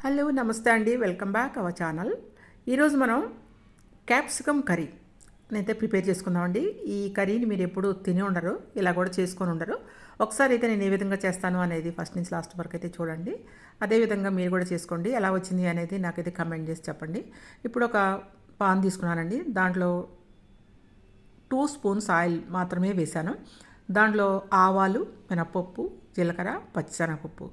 Hello నమస్తే అండి, welcome back our channel. ఈరోజు మనం క్యాప్సికమ్ కర్రీ అయితే ప్రిపేర్ చేసుకుందామండి. ఈ కర్రీని మీరు ఎప్పుడు తిని ఉండరు, ఇలా కూడా చేసుకొని ఉండరు. ఒకసారి అయితే నేను ఏ విధంగా చేస్తాను అనేది ఫస్ట్ నుంచి లాస్ట్ వరకు అయితే చూడండి. అదేవిధంగా మీరు కూడా చేసుకోండి. ఎలా వచ్చింది అనేది నాకైతే కమెంట్ చేసి చెప్పండి. ఇప్పుడు ఒక పాన్ తీసుకున్నానండి. దాంట్లో 2 స్పూన్స్ ఆయిల్ మాత్రమే వేశాను. దాంట్లో ఆవాలు, మినపప్పు, జీలకర్ర, పచ్చిశనగపప్పు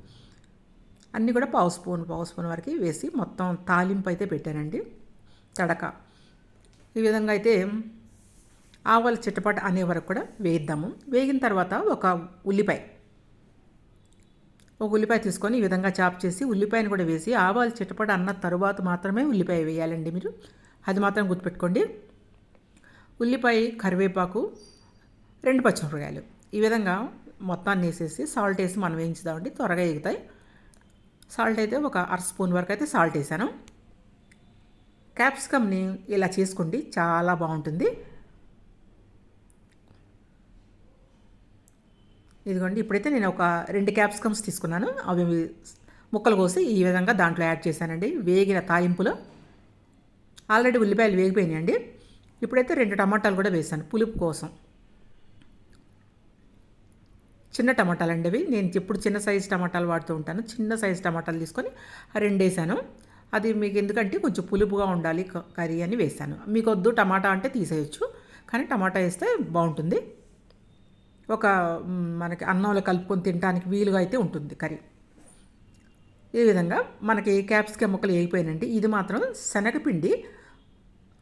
అన్నీ కూడా పావు స్పూన్ వరకు వేసి మొత్తం తాలింపు అయితే పెట్టానండి. తడక ఈ విధంగా అయితే ఆవాలు చిట్టపట అనే వరకు కూడా వేయిద్దాము. వేగిన తర్వాత ఒక ఉల్లిపాయ తీసుకొని ఈ విధంగా చాప్ చేసి ఉల్లిపాయను కూడా వేసి ఆవాలు చిట్టపట అన్న తరువాత మాత్రమే ఉల్లిపాయ వేయాలండి. మీరు అది మాత్రం గుర్తుపెట్టుకోండి. ఉల్లిపాయ, కరివేపాకు, 2 పచ్చిమిరపకాయలు ఈ విధంగా మొత్తాన్ని వేసేసి సాల్ట్ వేసి మనం వేయించుదామండి. త్వరగా ఎగుతాయి. సాల్ట్ అయితే ఒక 1/2 స్పూన్ వరకు అయితే సాల్ట్ వేసాను. క్యాప్సికమ్ని ఇలా చేసుకోండి, చాలా బాగుంటుంది. ఇదిగోండి, ఇప్పుడైతే నేను ఒక 2 క్యాప్సికమ్స్ తీసుకున్నాను. అవి ముక్కలు కోసి ఈ విధంగా దాంట్లో యాడ్ చేశానండి. వేగిన తాలింపులో ఆల్రెడీ ఉల్లిపాయలు వేగిపోయినాయండి. ఇప్పుడైతే 2 టమాటాలు కూడా వేసాను పులుపు కోసం. చిన్న టమాటాలు అండి అవి. నేను ఎప్పుడు చిన్న సైజు టమాటాలు వాడుతూ ఉంటాను. చిన్న సైజు టమాటాలు తీసుకొని 2 వేసాను. అది మీకు ఎందుకంటే కొంచెం పులుపుగా ఉండాలి కర్రీ అని వేసాను. మీకు వద్దు టమాటా అంటే తీసేయచ్చు, కానీ టమాటా వేస్తే బాగుంటుంది. ఒక మనకి అన్నంలో కలుపుకొని తినడానికి వీలుగా అయితే ఉంటుంది కర్రీ. ఈ విధంగా మనకి క్యాప్సికమ్ ముక్కలు వేగిపోయినండి. ఇది మాత్రం శనగపిండి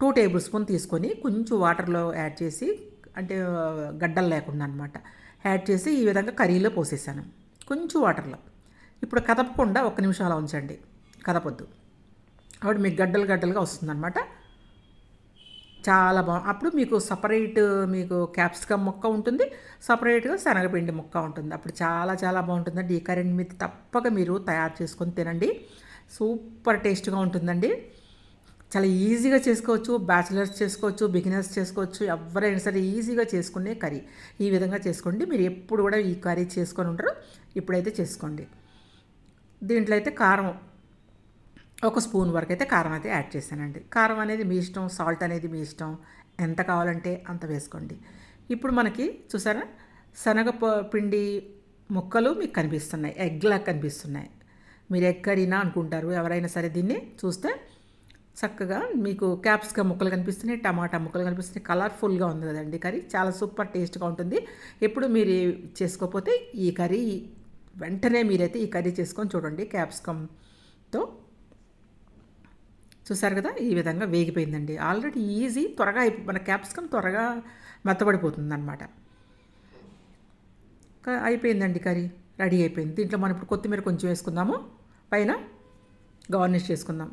2 టేబుల్ స్పూన్ తీసుకొని కొంచెం వాటర్లో యాడ్ చేసి, అంటే గడ్డలు లేకుండా అనమాట, యాడ్ చేసి ఈ విధంగా కర్రీలో పోసేసాను కొంచెం వాటర్లో. ఇప్పుడు కదపకుండా 1 నిమిషం అలా ఉంచండి, కదపొద్దు. అప్పుడు మీకు గడ్డలుగా వస్తుందన్నమాట. చాలా అప్పుడు మీకు సపరేట్ మీకు క్యాప్సికమ్ ముక్క ఉంటుంది, సపరేట్గా శనగపిండి ముక్క ఉంటుంది. అప్పుడు చాలా చాలా బాగుంటుందండి. ఈ కర్రీని మీరు తప్పక మీరు తయారు చేసుకొని తినండి. సూపర్ టేస్ట్గా ఉంటుందండి. చాలా ఈజీగా చేసుకోవచ్చు. బ్యాచిలర్స్ చేసుకోవచ్చు, బిగినర్స్ చేసుకోవచ్చు, ఎవరైనా సరే ఈజీగా చేసుకునే కర్రీ. ఈ విధంగా చేసుకోండి. మీరు ఎప్పుడు కూడా ఈ కర్రీ చేసుకొని ఉంటారు, ఇప్పుడైతే చేసుకోండి. దీంట్లో అయితే కారం 1 స్పూన్ వరకు అయితే కారం అయితే యాడ్ చేశానండి. కారం అనేది మీ ఇష్టం, సాల్ట్ అనేది మీ ఇష్టం, ఎంత కావాలంటే అంత వేసుకోండి. ఇప్పుడు మనకి చూసారా, శనగపిండి ముక్కలు మీకు కనిపిస్తున్నాయి, ఎగ్లా కనిపిస్తున్నాయి. మీరు ఎగ్ కర్రీనా అనుకుంటారు ఎవరైనా సరే. దీన్ని చూస్తే చక్కగా మీకు క్యాప్సికమ్ ముక్కలు కనిపిస్తున్నాయి, టమాటా ముక్కలు కనిపిస్తున్నాయి. కలర్ఫుల్గా ఉంది కదండి కర్రీ. చాలా సూపర్ టేస్ట్గా ఉంటుంది. ఎప్పుడు మీరు చేసుకోకపోతే ఈ కర్రీ వెంటనే మీరైతే ఈ కర్రీ చేసుకొని చూడండి క్యాప్సికమ్తో. చూసారు కదా, ఈ విధంగా వేగిపోయిందండి. ఆల్రెడీ ఈజీ, త్వరగా మన క్యాప్సికమ్ త్వరగా మెత్తబడిపోతుంది అనమాట. అయిపోయిందండి కర్రీ, రెడీ అయిపోయింది. దీంట్లో మనం ఇప్పుడు కొత్తిమీర కొంచెం వేసుకుందాము, పైన గార్నిష్ చేసుకుందాం.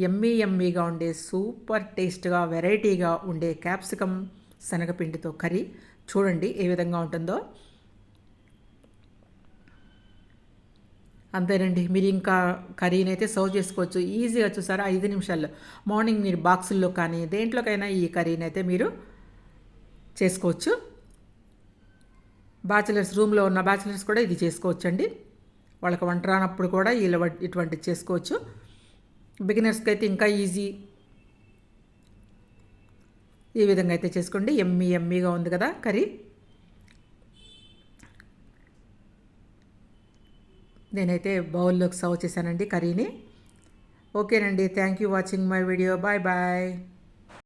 ఎమ్మీగా ఉండే సూపర్ టేస్ట్గా వెరైటీగా ఉండే క్యాప్సికమ్ శనగపిండితో కర్రీ చూడండి ఏ విధంగా ఉంటుందో. అంతేనండి, మీరు ఇంకా కర్రీని అయితే సర్వ్ చేసుకోవచ్చు ఈజీగా. చూసారా, 5 నిమిషాల్లో. మార్నింగ్ మీరు బాక్సుల్లో కానీ దేంట్లోకైనా ఈ కర్రీని అయితే మీరు చేసుకోవచ్చు. బ్యాచిలర్స్, రూమ్లో ఉన్న బ్యాచిలర్స్ కూడా ఇది చేసుకోవచ్చండి. వాళ్ళకి వంట రానప్పుడు కూడా ఇలా ఇటువంటిది చేసుకోవచ్చు. బిగినర్స్కి అయితే ఇంకా ఈజీ. ఈ విధంగా అయితే చేసుకోండి. ఎమ్మీగా ఉంది కదా కర్రీ. నేనైతే బౌల్లోకి సర్వ్ చేశానండి కర్రీని. ఓకేనండి, thank you watching my video. Bye bye.